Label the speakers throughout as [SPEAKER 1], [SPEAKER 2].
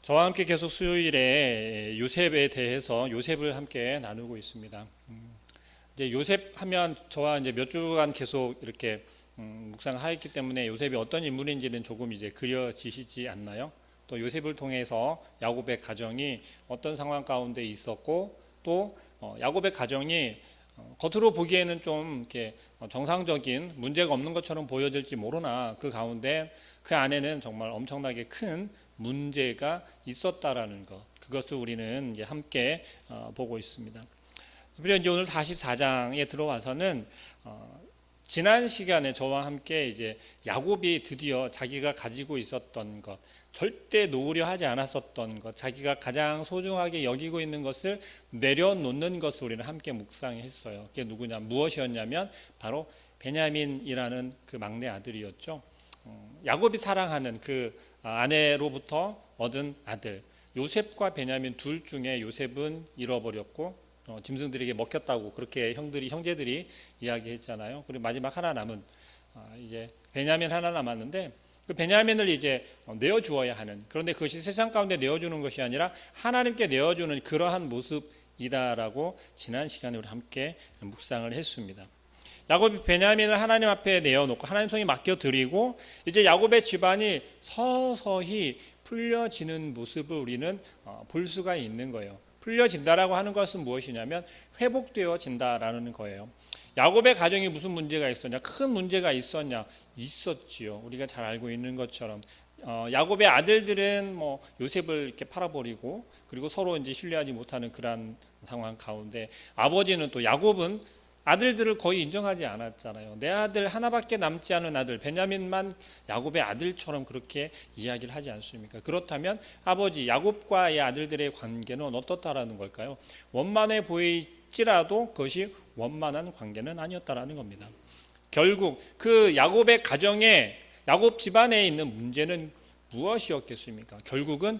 [SPEAKER 1] 저와 함께 계속 수요일에 요셉에 대해서 요셉을 함께 나누고 있습니다. 이제 요셉 하면 저와 이제 몇 주간 계속 이렇게 묵상하였기 때문에 요셉이 어떤 인물인지는 조금 이제 그려지시지 않나요? 또 요셉을 통해서 야곱의 가정이 어떤 상황 가운데 있었고 또 야곱의 가정이 겉으로 보기에는 좀 이렇게 정상적인 문제가 없는 것처럼 보여질지 모르나 그 가운데 그 안에는 정말 엄청나게 큰 문제가 있었다라는 것, 그것을 우리는 이제 함께 보고 있습니다. 그래서 이제 오늘 44장에 들어와서는 지난 시간에 저와 함께 이제 야곱이 드디어 자기가 가지고 있었던 것, 절대 놓으려 하지 않았었던 것, 자기가 가장 소중하게 여기고 있는 것을 내려놓는 것을 우리는 함께 묵상했어요. 그게 누구냐, 무엇이었냐면 바로 베냐민이라는 그 막내 아들이었죠. 야곱이 사랑하는 그 아내로부터 얻은 아들 요셉과 베냐민 둘 중에 요셉은 잃어버렸고 짐승들에게 먹혔다고 그렇게 형제들이 이야기했잖아요. 그리고 마지막 하나 남은 이제 베냐민 하나 남았는데 그 베냐민을 이제 내어주어야 하는, 그런데 그것이 세상 가운데 내어주는 것이 아니라 하나님께 내어주는 그러한 모습이다라고 지난 시간에 우리 함께 묵상을 했습니다. 야곱이 베냐민을 하나님 앞에 내어놓고 하나님 손에 맡겨드리고 이제 야곱의 집안이 서서히 풀려지는 모습을 우리는 볼 수가 있는 거예요. 풀려진다라고 하는 것은 무엇이냐면 회복되어진다라는 거예요. 야곱의 가정이 무슨 문제가 있었냐? 큰 문제가 있었냐? 있었지요. 우리가 잘 알고 있는 것처럼 야곱의 아들들은 뭐 요셉을 이렇게 팔아버리고 그리고 서로 이제 신뢰하지 못하는 그러한 상황 가운데 아버지는 또 야곱은 아들들을 거의 인정하지 않았잖아요. 내 아들 하나밖에 남지 않은 아들 베냐민만 야곱의 아들처럼 그렇게 이야기를 하지 않습니까? 그렇다면 아버지 야곱과의 아들들의 관계는 어떻다라는 걸까요? 원만해 보일지라도 그것이 원만한 관계는 아니었다라는 겁니다. 결국 그 야곱의 가정에, 야곱 집안에 있는 문제는 무엇이었겠습니까? 결국은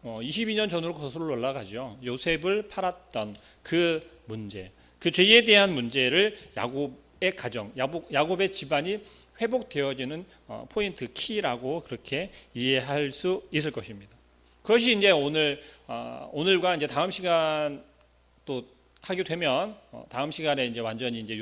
[SPEAKER 1] 22년 전으로 거슬러 올라가죠. 요셉을 팔았던 그 문제, 그 죄에 대한 문제를 야곱의 가정, 야곱의 집안이 회복되어지는 포인트, 키라고 그렇게 이해할 수 있을 것입니다. 그것이 이제 오늘과 이제 다음 시간 또 하게 되면 다음 시간에 이제 완전히 이제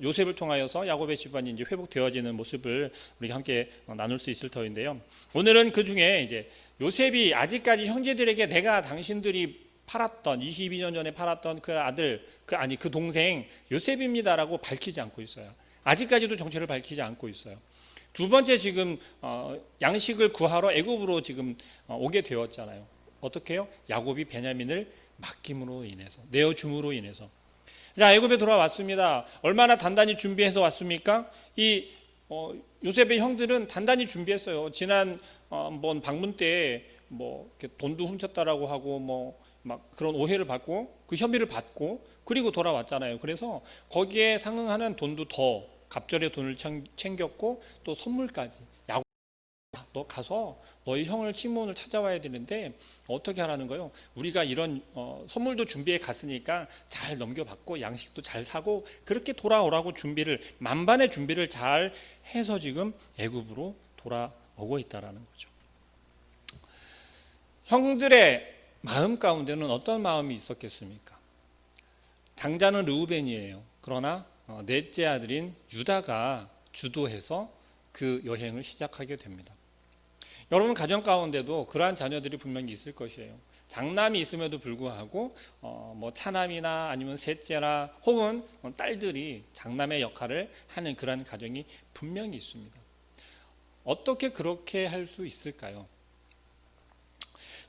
[SPEAKER 1] 요셉을 통하여서 야곱의 집안이 이제 회복되어지는 모습을 우리가 함께 나눌 수 있을 터인데요. 오늘은 그 중에 이제 요셉이 아직까지 형제들에게 내가 당신들이 팔았던 22년 전에 팔았던 그 아들, 그 동생 요셉입니다라고 밝히지 않고 있어요. 아직까지도 정체를 밝히지 않고 있어요. 두 번째 지금 양식을 구하러 애굽으로 지금 오게 되었잖아요. 어떻게 해요? 야곱이 베냐민을 맡김으로 인해서, 내어줌으로 인해서. 자, 애굽에 돌아왔습니다. 얼마나 단단히 준비해서 왔습니까? 요셉의 형들은 단단히 준비했어요. 지난 방문 때 돈도 훔쳤다라고 하고 막 그런 오해를 받고 그 혐의를 받고 그리고 돌아왔잖아요. 그래서 거기에 상응하는 돈도 더 갑절의 돈을 챙겼고 또 선물까지. 야곱, 너 가서 너희 형을 시몬을 찾아와야 되는데 어떻게 하라는 거예요? 우리가 이런 선물도 준비해 갔으니까 잘 넘겨받고 양식도 잘 사고 그렇게 돌아오라고 만반의 준비를 잘 해서 지금 애굽으로 돌아오고 있다라는 거죠. 형들의 마음 가운데는 어떤 마음이 있었겠습니까? 장자는 르우벤이에요. 그러나 넷째 아들인 유다가 주도해서 그 여행을 시작하게 됩니다. 여러분 가정 가운데도 그러한 자녀들이 분명히 있을 것이에요. 장남이 있음에도 불구하고 차남이나 아니면 셋째나 혹은 딸들이 장남의 역할을 하는 그러한 가정이 분명히 있습니다. 어떻게 그렇게 할 수 있을까요?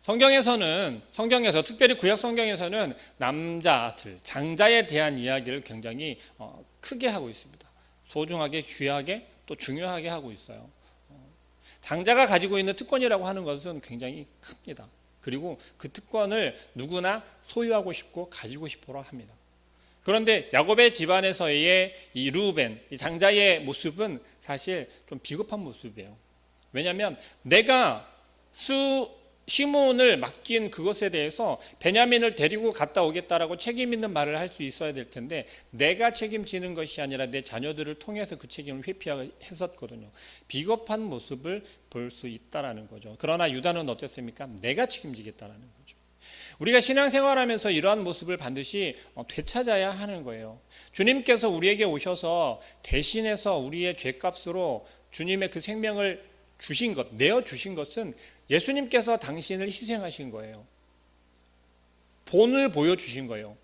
[SPEAKER 1] 성경에서 특별히 구약 성경에서는 남자들, 장자에 대한 이야기를 굉장히 크게 하고 있습니다. 소중하게, 귀하게, 또 중요하게 하고 있어요. 장자가 가지고 있는 특권이라고 하는 것은 굉장히 큽니다. 그리고 그 특권을 누구나 소유하고 싶고 가지고 싶어 합니다. 그런데 야곱의 집안에서의 이 르우벤, 이 장자의 모습은 사실 좀 비겁한 모습이에요. 왜냐하면 내가 시므온을 맡긴 그것에 대해서 베냐민을 데리고 갔다 오겠다라고 책임 있는 말을 할 수 있어야 될 텐데 내가 책임지는 것이 아니라 내 자녀들을 통해서 그 책임을 회피했었거든요. 비겁한 모습을 볼 수 있다라는 거죠. 그러나 유다는 어땠습니까? 내가 책임지겠다라는 거죠. 우리가 신앙생활하면서 이러한 모습을 반드시 되찾아야 하는 거예요. 주님께서 우리에게 오셔서 대신해서 우리의 죄값으로 주님의 그 생명을 주신 것, 내어 주신 것은 예수님께서 당신을 희생하신 거예요. 본을 보여주신 거예요.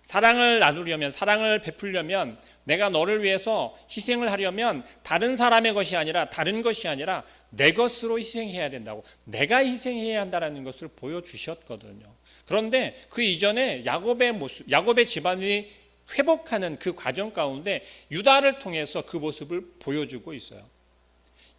[SPEAKER 1] 사랑을 나누려면, 사랑을 베풀려면, 내가 너를 위해서 희생을 하려면 다른 사람의 것이 아니라, 다른 것이 아니라 내 것으로 희생해야 된다고, 내가 희생해야 한다는 것을 보여주셨거든요. 그런데 그 이전에 야곱의 모습, 야곱의 집안이 회복하는 그 과정 가운데 유다를 통해서 그 모습을 보여주고 있어요.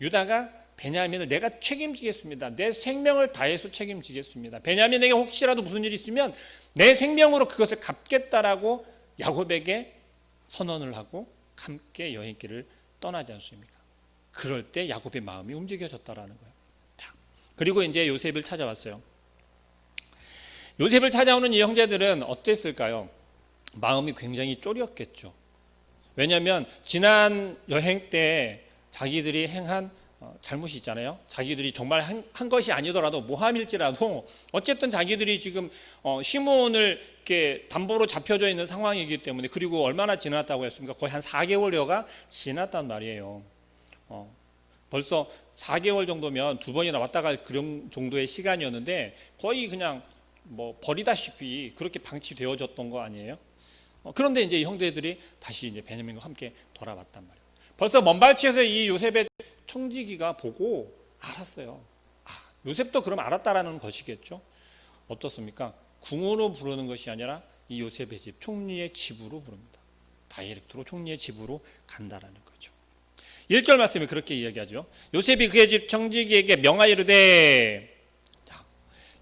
[SPEAKER 1] 유다가 베냐민을 내가 책임지겠습니다. 내 생명을 다해서 책임지겠습니다. 베냐민에게 혹시라도 무슨 일이 있으면 내 생명으로 그것을 갚겠다라고 야곱에게 선언을 하고 함께 여행길을 떠나지 않습니까? 그럴 때 야곱의 마음이 움직여졌다라는 거예요. 자, 그리고 이제 요셉을 찾아왔어요. 요셉을 찾아오는 이 형제들은 어땠을까요? 마음이 굉장히 쫄였겠죠. 왜냐하면 지난 여행 때 자기들이 행한 잘못이 있잖아요. 자기들이 정말 한 것이 아니더라도 모함일지라도 어쨌든 자기들이 지금 시므온을 이렇게 담보로 잡혀져 있는 상황이기 때문에, 그리고 얼마나 지났다고 했습니까? 거의 한 4개월여가 지났단 말이에요. 벌써 4개월 정도면 2번이나 왔다 갈 그런 정도의 시간이었는데 거의 그냥 뭐 버리다시피 그렇게 방치되어졌던 거 아니에요? 그런데 이제 형제들이 다시 이제 베냐민과 함께 돌아왔단 말이에요. 벌써 먼 발치에서 이 요셉의 청지기가 보고 알았어요. 요셉도 그럼 알았다라는 것이겠죠. 어떻습니까? 궁으로 부르는 것이 아니라 이 요셉의 집, 총리의 집으로 부릅니다. 다이렉트로 총리의 집으로 간다라는 거죠. 1절 말씀이 그렇게 이야기하죠. 요셉이 그의 집 청지기에게 명하이르되,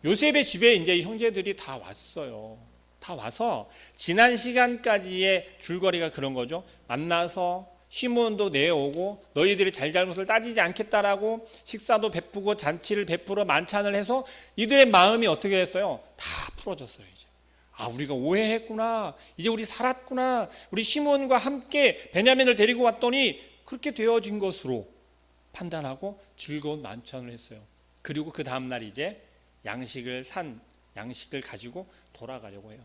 [SPEAKER 1] 요셉의 집에 이제 형제들이 다 왔어요. 다 와서 지난 시간까지의 줄거리가 그런 거죠. 만나서 시므온도 내어오고 너희들이 잘잘못을 따지지 않겠다라고 식사도 베푸고 잔치를 베풀어 만찬을 해서 이들의 마음이 어떻게 됐어요? 다 풀어졌어요. 이제 우리가 오해했구나, 이제 우리 살았구나, 우리 시므온과 함께 베냐민을 데리고 왔더니 그렇게 되어진 것으로 판단하고 즐거운 만찬을 했어요. 그리고 그 다음날 이제 양식을 가지고 돌아가려고 해요.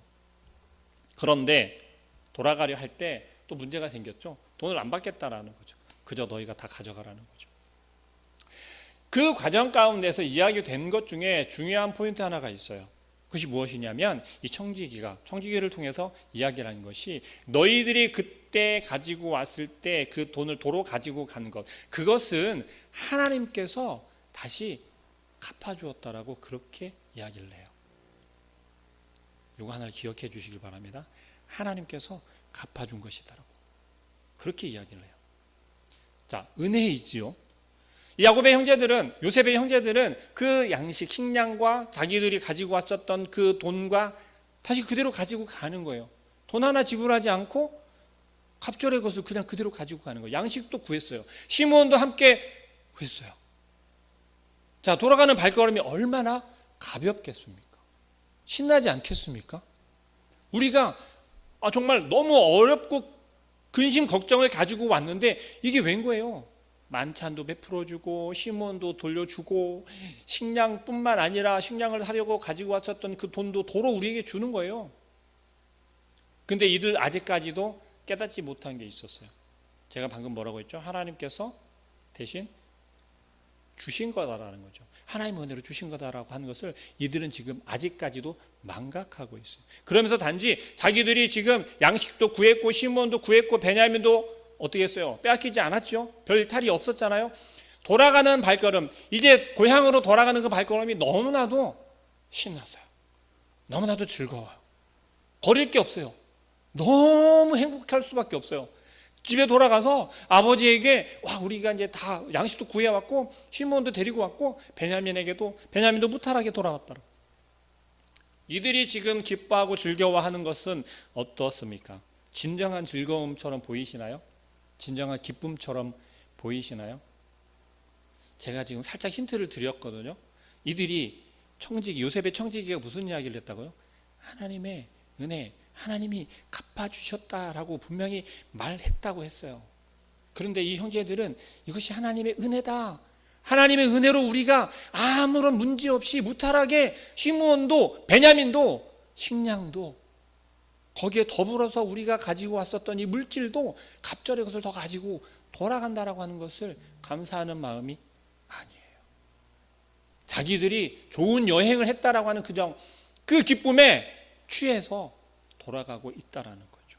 [SPEAKER 1] 그런데 돌아가려 할 때 또 문제가 생겼죠. 돈을 안 받겠다라는 거죠. 그저 너희가 다 가져가라는 거죠. 그 과정 가운데서 이야기된 것 중에 중요한 포인트 하나가 있어요. 그것이 무엇이냐면 이 청지기를 통해서 이야기를 한 것이, 너희들이 그때 가지고 왔을 때 그 돈을 도로 가지고 간 것, 그것은 하나님께서 다시 갚아주었다라고 그렇게 이야기를 해요. 이거 하나를 기억해 주시길 바랍니다. 하나님께서 갚아준 것이다라고 그렇게 이야기를 해요. 자, 은혜이지요. 야곱의 형제들은, 요셉의 형제들은 그 양식, 식량과 자기들이 가지고 왔었던 그 돈과 다시 그대로 가지고 가는 거예요. 돈 하나 지불하지 않고 갑절의 것을 그냥 그대로 가지고 가는 거예요. 양식도 구했어요. 시므온도 함께 구했어요. 자, 돌아가는 발걸음이 얼마나 가볍겠습니까? 신나지 않겠습니까? 우리가 정말 너무 어렵고 근심 걱정을 가지고 왔는데 이게 웬 거예요? 만찬도 베풀어주고 시므온도 돌려주고 식량뿐만 아니라 식량을 사려고 가지고 왔었던 그 돈도 도로 우리에게 주는 거예요. 근데 이들 아직까지도 깨닫지 못한 게 있었어요. 제가 방금 뭐라고 했죠? 하나님께서 대신 주신 거다라는 거죠. 하나님의 은혜로 주신 거다라고 하는 것을 이들은 지금 아직까지도 망각하고 있어요. 그러면서 단지 자기들이 지금 양식도 구했고 시므온도 구했고 베냐민도 어떻게 했어요? 빼앗기지 않았죠. 별 탈이 없었잖아요. 돌아가는 발걸음, 이제 고향으로 돌아가는 그 발걸음이 너무나도 신났어요. 너무나도 즐거워요. 버릴 게 없어요. 너무 행복할 수밖에 없어요. 집에 돌아가서 아버지에게 우리가 이제 다 양식도 구해왔고 시므온도 데리고 왔고 베냐민도 무탈하게 돌아왔다고. 이들이 지금 기뻐하고 즐거워하는 것은 어떻습니까? 진정한 즐거움처럼 보이시나요? 진정한 기쁨처럼 보이시나요? 제가 지금 살짝 힌트를 드렸거든요. 이들이 청지기, 요셉의 청지기가 무슨 이야기를 했다고요? 하나님의 은혜, 하나님이 갚아주셨다라고 분명히 말했다고 했어요. 그런데 이 형제들은 이것이 하나님의 은혜다, 하나님의 은혜로 우리가 아무런 문제 없이 무탈하게, 시므온도 베냐민도 식량도 거기에 더불어서 우리가 가지고 왔었던 이 물질도 갑절의 것을 더 가지고 돌아간다라고 하는 것을 감사하는 마음이 아니에요. 자기들이 좋은 여행을 했다라고 하는 그 기쁨에 취해서 돌아가고 있다라는 거죠.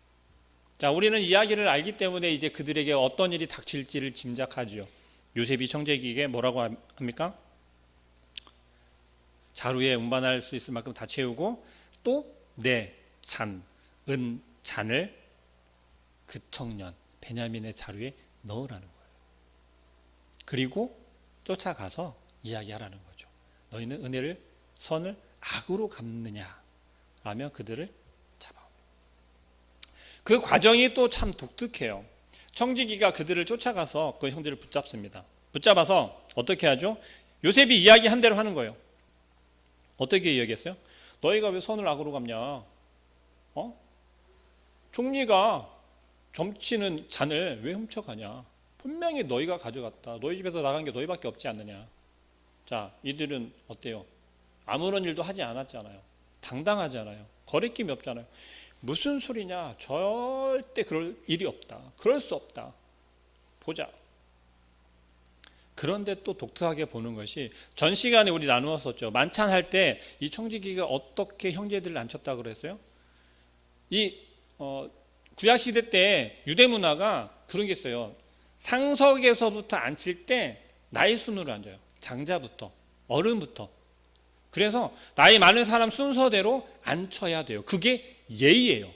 [SPEAKER 1] 자, 우리는 이야기를 알기 때문에 이제 그들에게 어떤 일이 닥칠지를 짐작하죠. 요셉이 청지기에게 뭐라고 합니까? 자루에 운반할 수 있을 만큼 다 채우고 또 내 잔, 은 잔을 그 청년 베냐민의 자루에 넣으라는 거예요. 그리고 쫓아가서 이야기하라는 거죠. 너희는 은혜를, 선을 악으로 갚느냐 라며 그들을 잡아옵니다. 그 과정이 또 참 독특해요. 청지기가 그들을 쫓아가서 그 형제를 붙잡습니다. 붙잡아서 어떻게 하죠? 요셉이 이야기한 대로 하는 거예요. 어떻게 이야기했어요? 너희가 왜 선을 악으로 갚냐? 총리가 점치는 잔을 왜 훔쳐가냐? 분명히 너희가 가져갔다. 너희 집에서 나간 게 너희밖에 없지 않느냐? 자, 이들은 어때요? 아무런 일도 하지 않았잖아요. 당당하잖아요. 거리낌이 없잖아요. 무슨 소리냐? 절대 그럴 일이 없다. 그럴 수 없다. 보자. 그런데 또 독특하게 보는 것이, 전 시간에 우리 나누었었죠. 만찬할 때 이 청지기가 어떻게 형제들을 앉혔다고 그랬어요? 구약시대 때 유대 문화가 그런 게 있어요. 상석에서부터 앉힐 때 나이 순으로 앉아요. 장자부터, 어른부터. 그래서 나이 많은 사람 순서대로 앉혀야 돼요. 그게 예의예요.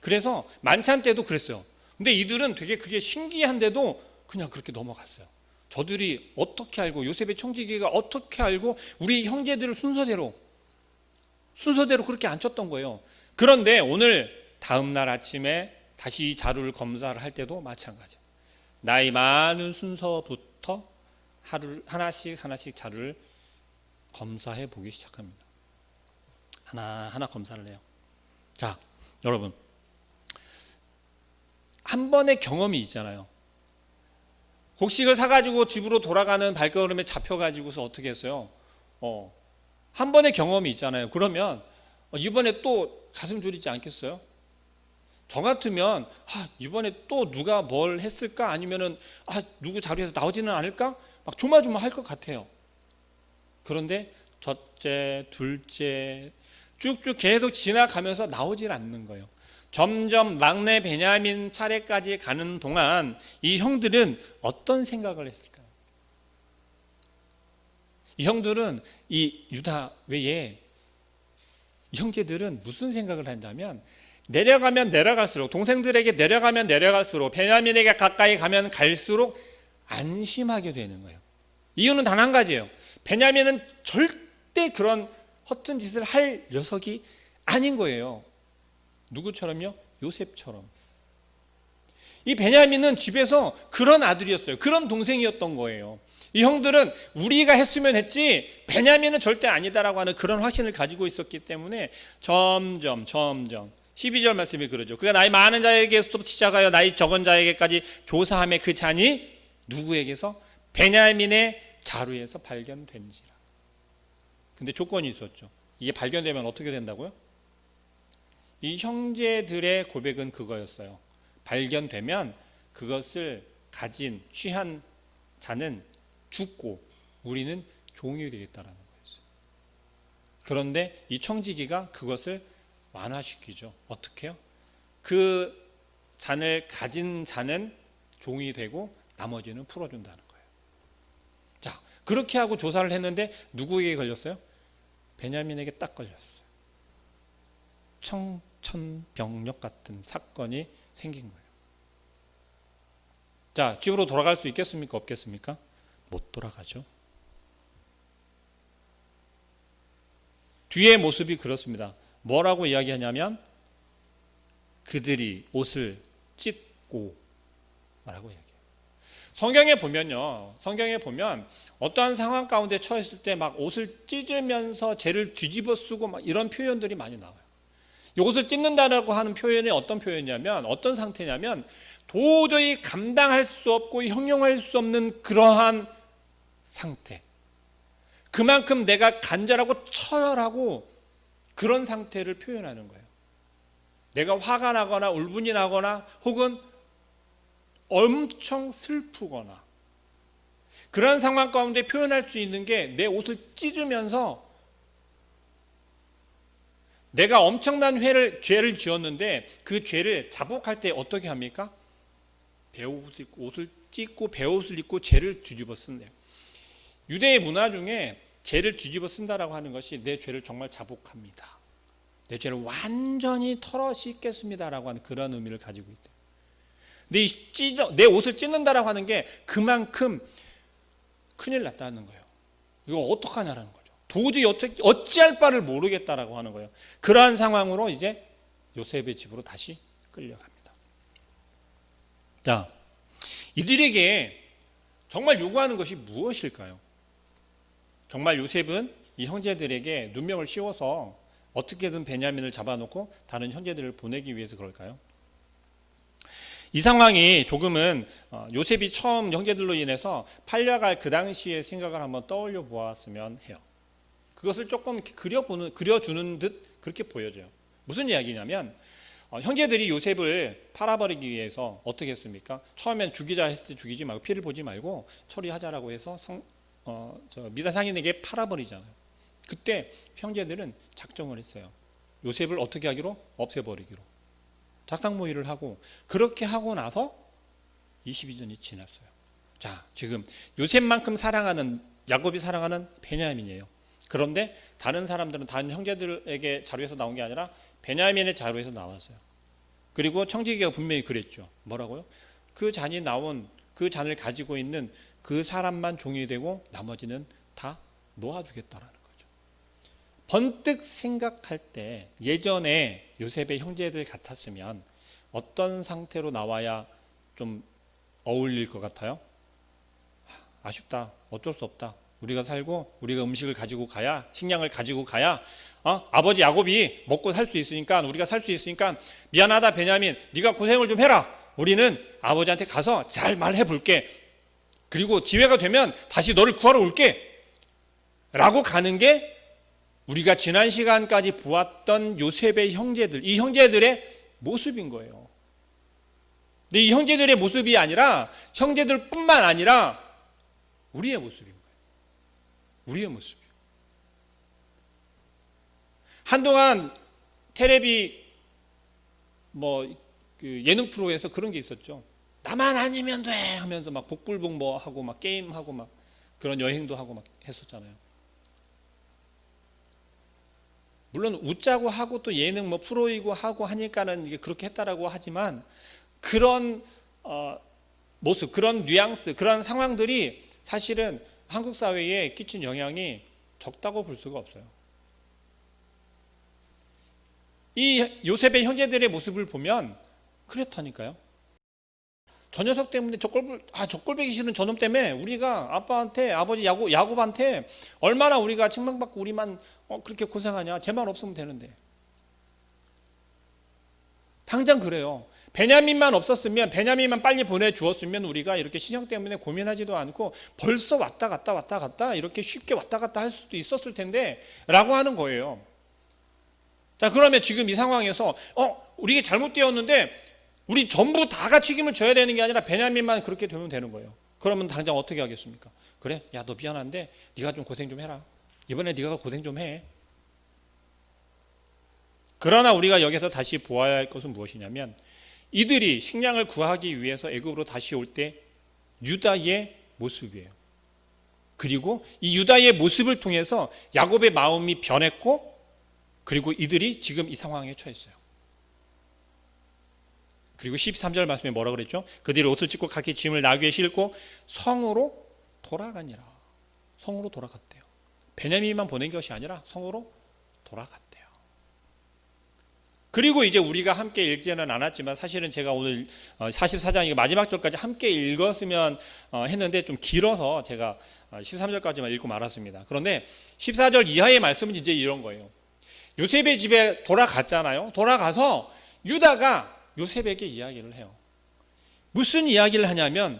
[SPEAKER 1] 그래서 만찬 때도 그랬어요. 근데 이들은 되게 그게 신기한데도 그냥 그렇게 넘어갔어요. 저들이 어떻게 알고, 요셉의 청지기가 어떻게 알고 우리 형제들을 순서대로 그렇게 앉혔던 거예요. 그런데 오늘 다음날 아침에 다시 이 자루를 검사를 할 때도 마찬가지예요. 나이 많은 순서부터 하나씩 자루를 검사해 보기 시작합니다. 하나하나 검사를 해요. 자, 여러분, 한 번의 경험이 있잖아요. 곡식을 사가지고 집으로 돌아가는 발걸음에 잡혀가지고서 어떻게 했어요? 한 번의 경험이 있잖아요. 그러면 이번에 또 가슴 졸이지 않겠어요? 저 같으면 이번에 또 누가 뭘 했을까? 아니면은 누구 자리에서 나오지는 않을까? 막 조마조마할 것 같아요. 그런데 첫째, 둘째 쭉쭉 계속 지나가면서 나오질 않는 거예요. 점점 막내 베냐민 차례까지 가는 동안 이 형들은 어떤 생각을 했을까요? 이 형들은, 이 유다 외에 이 형제들은 무슨 생각을 한다면, 내려가면 내려갈수록, 동생들에게 내려가면 내려갈수록, 베냐민에게 가까이 가면 갈수록 안심하게 되는 거예요. 이유는 단 한 가지예요. 베냐민은 절대 그런 허튼 짓을 할 녀석이 아닌 거예요. 누구처럼요? 요셉처럼. 이 베냐민은 집에서 그런 아들이었어요. 그런 동생이었던 거예요. 이 형들은 우리가 했으면 했지 베냐민은 절대 아니다라고 하는 그런 확신을 가지고 있었기 때문에 점점 12절 말씀이 그러죠. 그가 나이 많은 자에게서 시작하여 나이 적은 자에게까지 조사함에 그 잔이 누구에게서? 베냐민의 자루에서 발견된지라. 근데 조건이 있었죠. 이게 발견되면 어떻게 된다고요? 이 형제들의 고백은 그거였어요. 발견되면 그것을 취한 자는 죽고 우리는 종이 되겠다라는 거였어요. 그런데 이 청지기가 그것을 완화시키죠. 어떻게 해요? 그 잔을 가진 자는 종이 되고 나머지는 풀어준다는 거예요. 자, 그렇게 하고 조사를 했는데 누구에게 걸렸어요? 베냐민에게 딱 걸렸어요. 청천벽력 같은 사건이 생긴 거예요. 자, 집으로 돌아갈 수 있겠습니까? 없겠습니까? 못 돌아가죠. 뒤의 모습이 그렇습니다. 뭐라고 이야기하냐면 그들이 옷을 찢고 라고 이야기해요. 성경에 보면 어떠한 상황 가운데 처했을 때 막 옷을 찢으면서 죄를 뒤집어 쓰고 막 이런 표현들이 많이 나와요. 이 옷을 찢는다라고 하는 표현이 어떤 표현이냐면, 어떤 상태냐면 도저히 감당할 수 없고 형용할 수 없는 그러한 상태. 그만큼 내가 간절하고 처절하고 그런 상태를 표현하는 거예요. 내가 화가 나거나 울분이 나거나 혹은 엄청 슬프거나 그런 상황 가운데 표현할 수 있는 게 내 옷을 찢으면서 내가 엄청난 죄를 지었는데 그 죄를 자복할 때 어떻게 합니까? 옷을 찢고 베옷을 입고 죄를 뒤집어 쓴대요. 유대의 문화 중에 죄를 뒤집어 쓴다라고 하는 것이 내 죄를 정말 자복합니다. 내 죄를 완전히 털어 씻겠습니다라고 하는 그런 의미를 가지고 있대요. 근데 내 옷을 찢는다라고 하는 게 그만큼 큰일 났다는 거예요. 이거 어떡하냐라는 거죠. 도저히 어찌할 바를 모르겠다라고 하는 거예요. 그러한 상황으로 이제 요셉의 집으로 다시 끌려갑니다. 자, 이들에게 정말 요구하는 것이 무엇일까요? 정말 요셉은 이 형제들에게 눈명을 씌워서 어떻게든 베냐민을 잡아놓고 다른 형제들을 보내기 위해서 그럴까요? 이 상황이 조금은 요셉이 처음 형제들로 인해서 팔려갈 그 당시의 생각을 한번 떠올려 보았으면 해요. 그것을 조금 그려주는 듯 그렇게 보여져요. 무슨 이야기냐면 형제들이 요셉을 팔아버리기 위해서 어떻게 했습니까? 처음엔 죽이자 했을 때 죽이지 말고 피를 보지 말고 처리하자라고 해서 미다 상인에게 팔아버리잖아요. 그때 형제들은 작정을 했어요. 요셉을 어떻게 하기로? 없애버리기로. 작상모의를 하고 그렇게 하고 나서 22년이 지났어요. 자, 지금 요셉만큼 사랑하는 야곱이 사랑하는 베냐민이에요. 그런데 다른 사람들은 다른 형제들에게 자료에서 나온 게 아니라 베냐민의 자료에서 나왔어요. 그리고 청지기가 분명히 그랬죠. 뭐라고요? 그 잔이 나온 그 잔을 가지고 있는 그 사람만 종이 되고 나머지는 다 놓아주겠다라는 거죠. 번뜩 생각할 때 예전에 요셉의 형제들 같았으면 어떤 상태로 나와야 좀 어울릴 것 같아요? 아쉽다. 어쩔 수 없다. 우리가 살고 우리가 음식을 가지고 가야, 식량을 가지고 가야 아버지 야곱이 먹고 살 수 있으니까, 우리가 살 수 있으니까 미안하다 베냐민, 네가 고생을 좀 해라. 우리는 아버지한테 가서 잘 말해 볼게. 그리고 기회가 되면 다시 너를 구하러 올게 라고 가는 게 우리가 지난 시간까지 보았던 요셉의 형제들, 이 형제들의 모습인 거예요. 근데 이 형제들의 모습이 아니라, 형제들뿐만 아니라 우리의 모습인 거예요. 우리의 모습이에요. 한동안 텔레비 그 예능 프로에서 그런 게 있었죠. 나만 아니면 돼 하면서 막 복불복 뭐 하고 막 게임하고 막 그런 여행도 하고 막 했었잖아요. 물론 웃자고 하고 또 예능 뭐 프로이고 하고 하니까는 이게 그렇게 했다라고 하지만 그런 모습, 그런 뉘앙스, 그런 상황들이 사실은 한국 사회에 끼친 영향이 적다고 볼 수가 없어요. 이 요셉의 형제들의 모습을 보면 그렇다니까요. 저 녀석 때문에 저 꼴보기 싫은 저놈 때문에 우리가 아빠한테, 아버지 야곱한테 얼마나 우리가 책망받고 우리만 그렇게 고생하냐. 쟤만 없으면 되는데. 당장 그래요. 베냐민만 없었으면, 베냐민만 빨리 보내주었으면 우리가 이렇게 신형 때문에 고민하지도 않고 벌써 왔다 갔다 이렇게 쉽게 왔다 갔다 할 수도 있었을 텐데 라고 하는 거예요. 자, 그러면 지금 이 상황에서 우리가 잘못되었는데 우리 전부 다가 책임을 져야 되는 게 아니라 베냐민만 그렇게 되면 되는 거예요. 그러면 당장 어떻게 하겠습니까? 그래, 야, 너 미안한데 네가 좀 고생 좀 해라. 이번에 네가 고생 좀 해. 그러나 우리가 여기서 다시 보아야 할 것은 무엇이냐면, 이들이 식량을 구하기 위해서 애굽으로 다시 올 때 유다의 모습이에요. 그리고 이 유다의 모습을 통해서 야곱의 마음이 변했고, 그리고 이들이 지금 이 상황에 처했어요. 그리고 13절 말씀에 뭐라 그랬죠? 그들이 옷을 찢고 각기 짐을 나귀에 싣고 성으로 돌아가니라. 성으로 돌아갔대요. 베냐민만 보낸 것이 아니라 성으로 돌아갔대요. 그리고 이제 우리가 함께 읽지는 않았지만 사실은 제가 오늘 44장 마지막 절까지 함께 읽었으면 했는데 좀 길어서 제가 13절까지만 읽고 말았습니다. 그런데 14절 이하의 말씀은 이제 이런 거예요. 요셉의 집에 돌아갔잖아요. 돌아가서 유다가 요셉에게 이야기를 해요. 무슨 이야기를 하냐면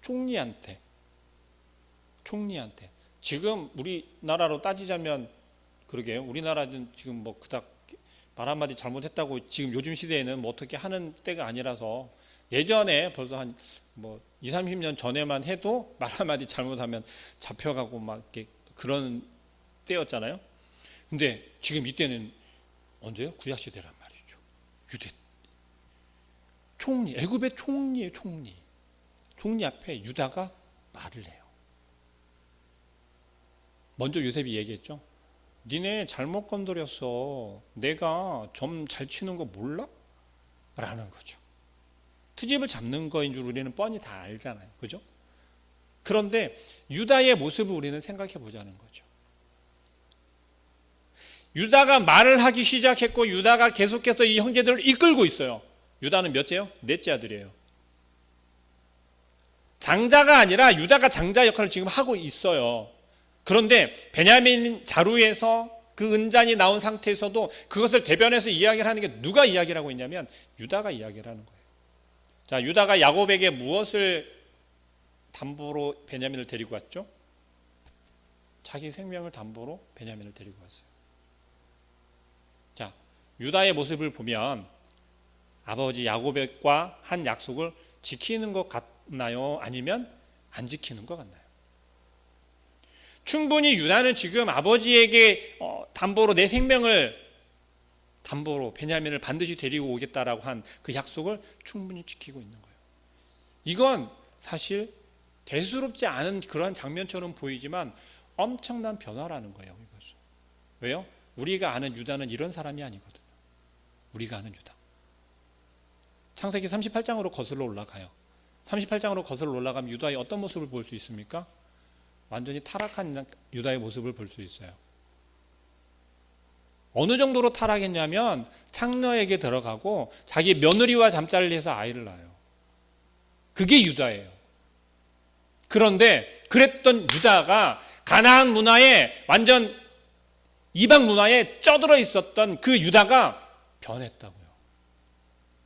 [SPEAKER 1] 총리한테 지금 우리나라로 따지자면 그러게요. 우리나라는 지금 뭐 그닥 말 한마디 잘못했다고 지금 요즘 시대에는 뭐 어떻게 하는 때가 아니라서 예전에 벌써 한 뭐 20, 30년 전에만 해도 말 한마디 잘못하면 잡혀가고 막 이렇게 그런 때였잖아요. 근데 지금 이때는 언제요? 구약 시대란 말이죠. 유대 총리, 애굽의 총리예요. 총리 앞에 유다가 말을 해요. 먼저 요셉이 얘기했죠. 니네 잘못 건드렸어. 내가 점 잘 치는 거 몰라? 라는 거죠. 트집을 잡는 거인 줄 우리는 뻔히 다 알잖아요. 그죠? 그런데 유다의 모습을 우리는 생각해 보자는 거죠. 유다가 말을 하기 시작했고 유다가 계속해서 이 형제들을 이끌고 있어요. 유다는 몇째요? 넷째 아들이에요. 장자가 아니라 유다가 장자 역할을 지금 하고 있어요. 그런데 베냐민 자루에서 그 은잔이 나온 상태에서도 그것을 대변해서 이야기를 하는 게 누가 이야기를 하고 있냐면 유다가 이야기를 하는 거예요. 자, 유다가 야곱에게 무엇을 담보로 베냐민을 데리고 왔죠? 자기 생명을 담보로 베냐민을 데리고 왔어요. 자, 유다의 모습을 보면 아버지 야곱과 한 약속을 지키는 것 같나요? 아니면 안 지키는 것 같나요? 충분히 유다는 지금 아버지에게 담보로 내 생명을 담보로 베냐민을 반드시 데리고 오겠다라고 한 그 약속을 충분히 지키고 있는 거예요. 이건 사실 대수롭지 않은 그러한 장면처럼 보이지만 엄청난 변화라는 거예요. 이것은. 왜요? 우리가 아는 유다는 이런 사람이 아니거든요. 우리가 아는 유다. 창세기 38장으로 거슬러 올라가요. 38장으로 거슬러 올라가면 유다의 어떤 모습을 볼 수 있습니까? 완전히 타락한 유다의 모습을 볼 수 있어요. 어느 정도로 타락했냐면 창녀에게 들어가고 자기 며느리와 잠자리를 해서 아이를 낳아요. 그게 유다예요. 그런데 그랬던 유다가 가나안 문화에 완전 이방 문화에 쩌들어 있었던 그 유다가 변했다고요.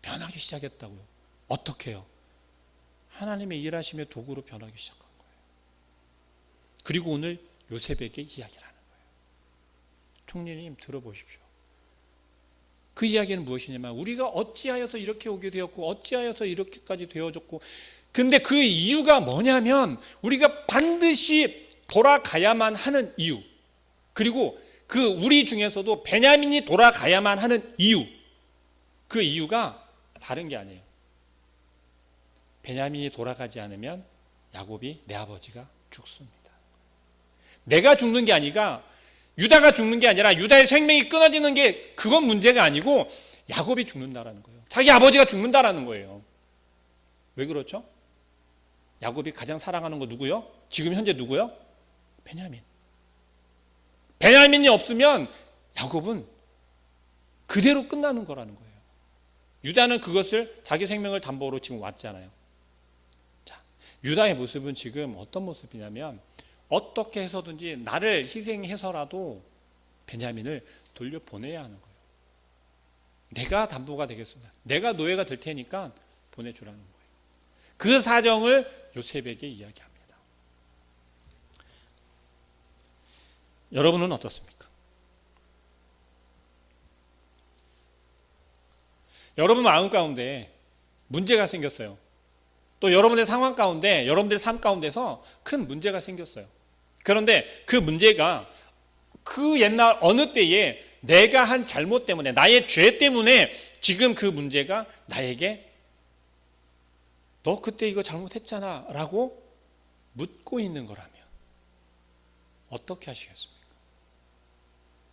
[SPEAKER 1] 변하기 시작했다고요. 어떻게 해요? 하나님의 일하심의 도구로 변하기 시작한 거예요. 그리고 오늘 요셉에게 이야기를 하는 거예요. 총리님 들어보십시오. 그 이야기는 무엇이냐면 우리가 어찌하여서 이렇게 오게 되었고 어찌하여서 이렇게까지 되어졌고 근데 그 이유가 뭐냐면 우리가 반드시 돌아가야만 하는 이유 그리고 그 우리 중에서도 베냐민이 돌아가야만 하는 이유 그 이유가 다른 게 아니에요. 베냐민이 돌아가지 않으면 야곱이 내 아버지가 죽습니다. 내가 죽는 게 아니라 유다가 죽는 게 아니라 유다의 생명이 끊어지는 게 그건 문제가 아니고 야곱이 죽는다라는 거예요. 자기 아버지가 죽는다라는 거예요. 왜 그렇죠? 야곱이 가장 사랑하는 거 누구요? 지금 현재 누구요? 베냐민. 베냐민이 없으면 야곱은 그대로 끝나는 거라는 거예요. 유다는 그것을 자기 생명을 담보로 지금 왔잖아요. 자, 유다의 모습은 지금 어떤 모습이냐면 어떻게 해서든지 나를 희생해서라도 베냐민을 돌려보내야 하는 거예요. 내가 담보가 되겠습니다. 내가 노예가 될 테니까 보내주라는 거예요. 그 사정을 요셉에게 이야기합니다. 여러분은 어떻습니까? 여러분 마음 가운데 문제가 생겼어요. 또 여러분의 상황 가운데 여러분들의 삶 가운데서 큰 문제가 생겼어요. 그런데 그 문제가 그 옛날 어느 때에 내가 한 잘못 때문에 나의 죄 때문에 지금 그 문제가 나에게 너 그때 이거 잘못했잖아 라고 묻고 있는 거라면 어떻게 하시겠습니까?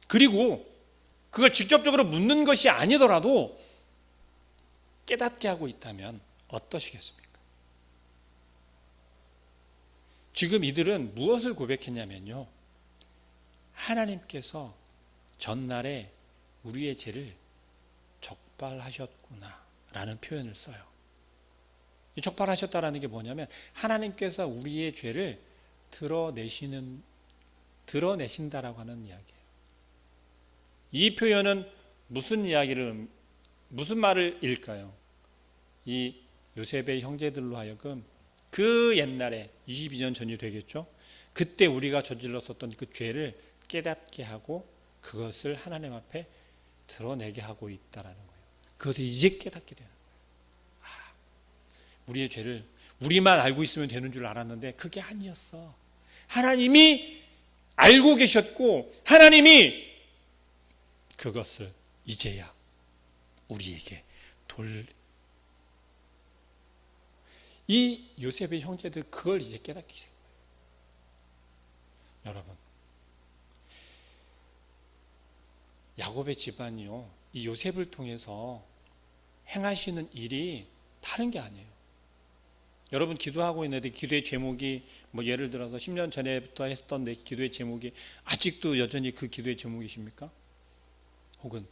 [SPEAKER 1] 그리고 그걸 직접적으로 묻는 것이 아니더라도 깨닫게 하고 있다면 어떠시겠습니까? 지금 이들은 무엇을 고백했냐면요. 하나님께서 전날에 우리의 죄를 적발하셨구나 라는 표현을 써요. 이 적발하셨다라는 게 뭐냐면 하나님께서 우리의 죄를 드러내신다라고 하는 이야기예요. 이 표현은 무슨 말을 일까요? 이 요셉의 형제들로 하여금 그 옛날에 22년 전이 되겠죠. 그때 우리가 저질렀었던 그 죄를 깨닫게 하고 그것을 하나님 앞에 드러내게 하고 있다라는 거예요. 그것을 이제 깨닫게 되는 거예요. 우리의 죄를 우리만 알고 있으면 되는 줄 알았는데 그게 아니었어. 하나님이 알고 계셨고 하나님이 그것을 이제야 우리에게 이 요셉의 형제들 그걸 이제 깨닫게 된 거예요. 여러분, 야곱의 집안이요, 이 요셉을 통해서 행하시는 일이 다른 게 아니에요. 여러분 기도하고 있는데 기도의 제목이 예를 들어서 10년 전에부터 했던 내 기도의 제목이 아직도 여전히 그 기도의 제목이십니까? 혹은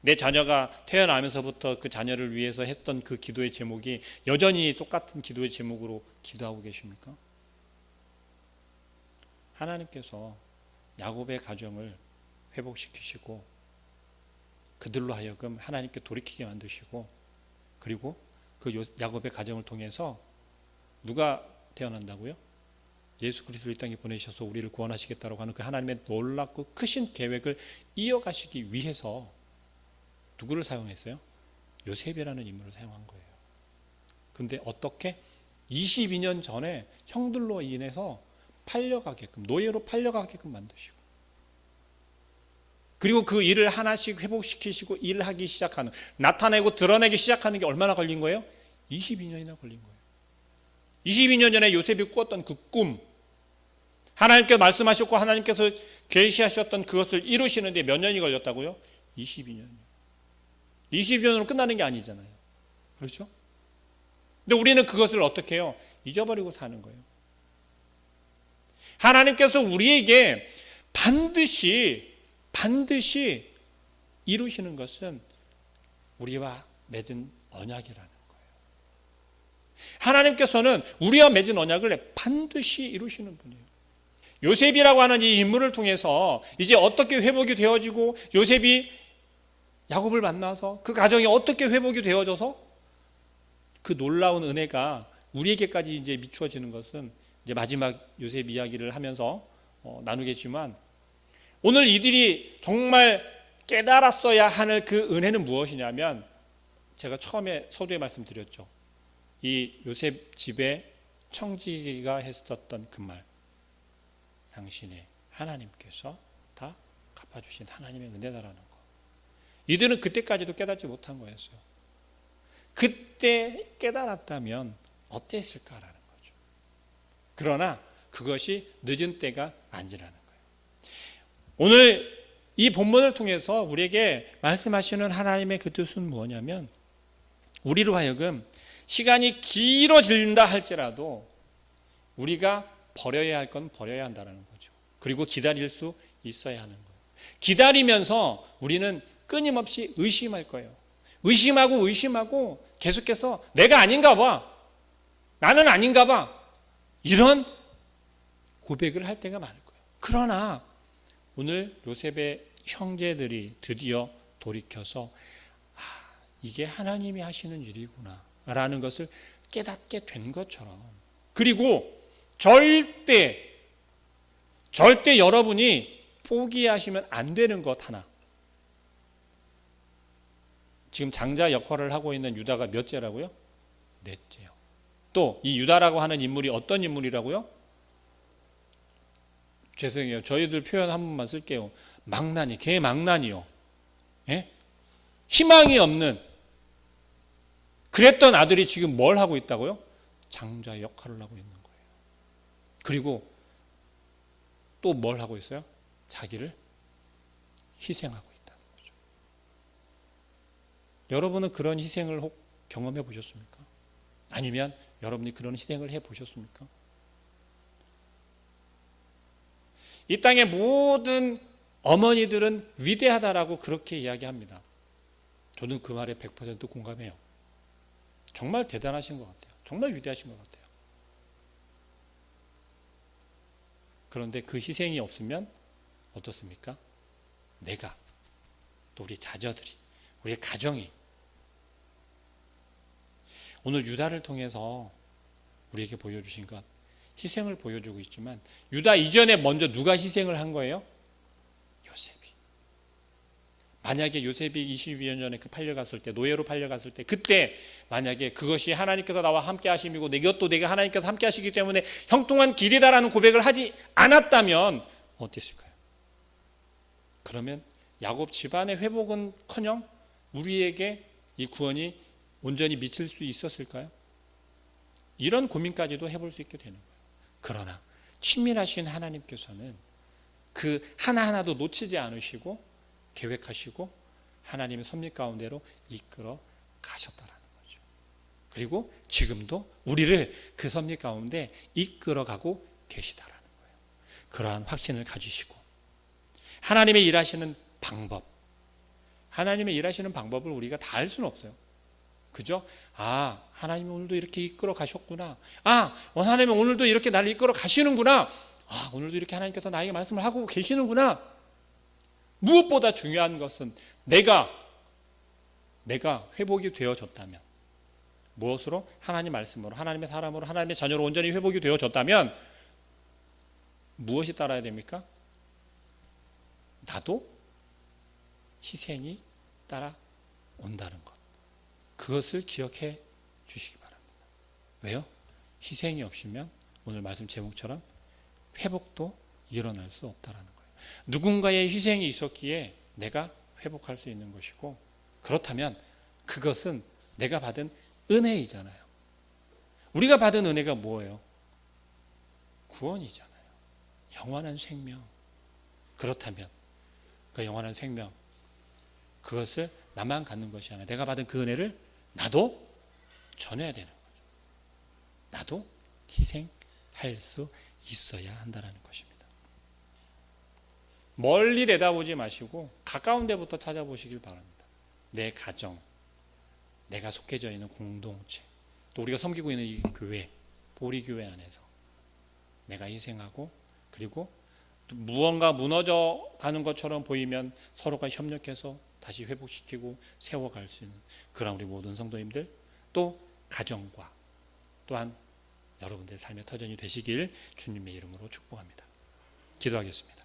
[SPEAKER 1] 내 자녀가 태어나면서부터 그 자녀를 위해서 했던 그 기도의 제목이 여전히 똑같은 기도의 제목으로 기도하고 계십니까? 하나님께서 야곱의 가정을 회복시키시고 그들로 하여금 하나님께 돌이키게 만드시고 그리고 그 야곱의 가정을 통해서 누가 태어난다고요? 예수 그리스도를 이 땅에 보내셔서 우리를 구원하시겠다고 하는 그 하나님의 놀랍고 크신 계획을 이어가시기 위해서 누구를 사용했어요? 요셉이라는 인물을 사용한 거예요. 근데 어떻게? 22년 전에 형들로 인해서 팔려가게끔, 노예로 팔려가게끔 만드시고 그리고 그 일을 하나씩 회복시키시고 일하기 시작하는, 나타내고 드러내기 시작하는 게 얼마나 걸린 거예요? 22년이나 걸린 거예요. 22년 전에 요셉이 꾸었던 그 꿈, 하나님께서 말씀하셨고 하나님께서 계시하셨던 그것을 이루시는데 몇 년이 걸렸다고요? 22년이요. 22년으로 끝나는 게 아니잖아요. 그렇죠? 근데 우리는 그것을 어떻게 해요? 잊어버리고 사는 거예요. 하나님께서 우리에게 반드시 이루시는 것은 우리와 맺은 언약이라는 거예요. 하나님께서는 우리와 맺은 언약을 반드시 이루시는 분이에요. 요셉이라고 하는 이 인물을 통해서 이제 어떻게 회복이 되어지고 요셉이 야곱을 만나서 그 가정이 어떻게 회복이 되어져서 그 놀라운 은혜가 우리에게까지 이제 미추어지는 것은 이제 마지막 요셉 이야기를 하면서 나누겠지만 오늘 이들이 정말 깨달았어야 하는 그 은혜는 무엇이냐면 제가 처음에 서두에 말씀드렸죠. 이 요셉 집에 청지기가 했었던 그 말, 당신의 하나님께서 다 갚아주신 하나님의 은혜다라는 거. 이들은 그때까지도 깨닫지 못한 거였어요. 그때 깨달았다면 어땠을까라는 거죠. 그러나 그것이 늦은 때가 아니라는 거예요. 오늘 이 본문을 통해서 우리에게 말씀하시는 하나님의 그 뜻은 뭐냐면 우리로 하여금 시간이 길어진다 할지라도 우리가 버려야 할 건 버려야 한다는 거죠. 그리고 기다릴 수 있어야 하는 거예요. 기다리면서 우리는 끊임없이 의심할 거예요. 의심하고 계속해서 내가 아닌가 봐, 나는 아닌가 봐, 이런 고백을 할 때가 많을 거예요. 그러나 오늘 요셉의 형제들이 드디어 돌이켜서 이게 하나님이 하시는 일이구나 라는 것을 깨닫게 된 것처럼, 그리고 절대 여러분이 포기하시면 안 되는 것 하나, 지금 장자 역할을 하고 있는 유다가 몇째라고요? 넷째요. 또 이 유다라고 하는 인물이 어떤 인물이라고요? 죄송해요. 저희들 표현 한 번만 쓸게요. 망나니, 개 망나니요. 예? 희망이 없는 그랬던 아들이 지금 뭘 하고 있다고요? 장자 역할을 하고 있는 거예요. 그리고 또 뭘 하고 있어요? 자기를 희생하고 있다는 거죠. 여러분은 그런 희생을 혹 경험해 보셨습니까? 아니면 여러분이 그런 희생을 해 보셨습니까? 이 땅의 모든 어머니들은 위대하다라고 그렇게 이야기합니다. 저는 그 말에 100% 공감해요. 정말 대단하신 것 같아요. 정말 위대하신 것 같아요. 그런데 그 희생이 없으면 어떻습니까? 내가, 또 우리 자녀들이, 우리의 가정이 오늘 유다를 통해서 우리에게 보여주신 것, 희생을 보여주고 있지만 유다 이전에 먼저 누가 희생을 한 거예요? 요셉이. 만약에 요셉이 22년 전에 그 팔려갔을 때, 노예로 팔려갔을 때, 그때 만약에 그것이 하나님께서 나와 함께 하심이고 이것도 내가 하나님께서 함께 하시기 때문에 형통한 길이다라는 고백을 하지 않았다면 어땠을까요? 그러면 야곱 집안의 회복은커녕 우리에게 이 구원이 온전히 미칠 수 있었을까요? 이런 고민까지도 해볼 수 있게 되는 거예요. 그러나 친밀하신 하나님께서는 그 하나하나도 놓치지 않으시고 계획하시고 하나님의 섭리 가운데로 이끌어 가셨다라는 거죠. 그리고 지금도 우리를 그 섭리 가운데 이끌어 가고 계시다라는 거예요. 그러한 확신을 가지시고 하나님의 일하시는 방법, 하나님의 일하시는 방법을 우리가 다 알 수는 없어요. 그죠? 아, 하나님 오늘도 이렇게 이끌어 가셨구나. 아, 하나님은 오늘도 이렇게 나를 이끌어 가시는구나. 아, 오늘도 이렇게 하나님께서 나에게 말씀을 하고 계시는구나. 무엇보다 중요한 것은 내가 회복이 되어졌다면, 무엇으로? 하나님 말씀으로, 하나님의 사람으로, 하나님의 자녀로 온전히 회복이 되어졌다면 무엇이 따라야 됩니까? 나도 희생이 따라온다는 것. 그것을 기억해 주시기 바랍니다. 왜요? 희생이 없으면 오늘 말씀 제목처럼 회복도 일어날 수 없다라는 거예요. 누군가의 희생이 있었기에 내가 회복할 수 있는 것이고, 그렇다면 그것은 내가 받은 은혜이잖아요. 우리가 받은 은혜가 뭐예요? 구원이잖아요. 영원한 생명. 그렇다면 그 영원한 생명, 그것을 나만 갖는 것이 아니라 내가 받은 그 은혜를 나도 전해야 되는 거죠. 나도 희생할 수 있어야 한다는 것입니다. 멀리 내다보지 마시고 가까운 데부터 찾아보시길 바랍니다. 내 가정, 내가 속해져 있는 공동체, 또 우리가 섬기고 있는 이 교회, 보리교회 안에서 내가 희생하고, 그리고 무언가 무너져 가는 것처럼 보이면 서로가 협력해서 다시 회복시키고 세워갈 수 있는 그런 우리 모든 성도님들, 또 가정과 또한 여러분들의 삶의 터전이 되시길 주님의 이름으로 축복합니다. 기도하겠습니다.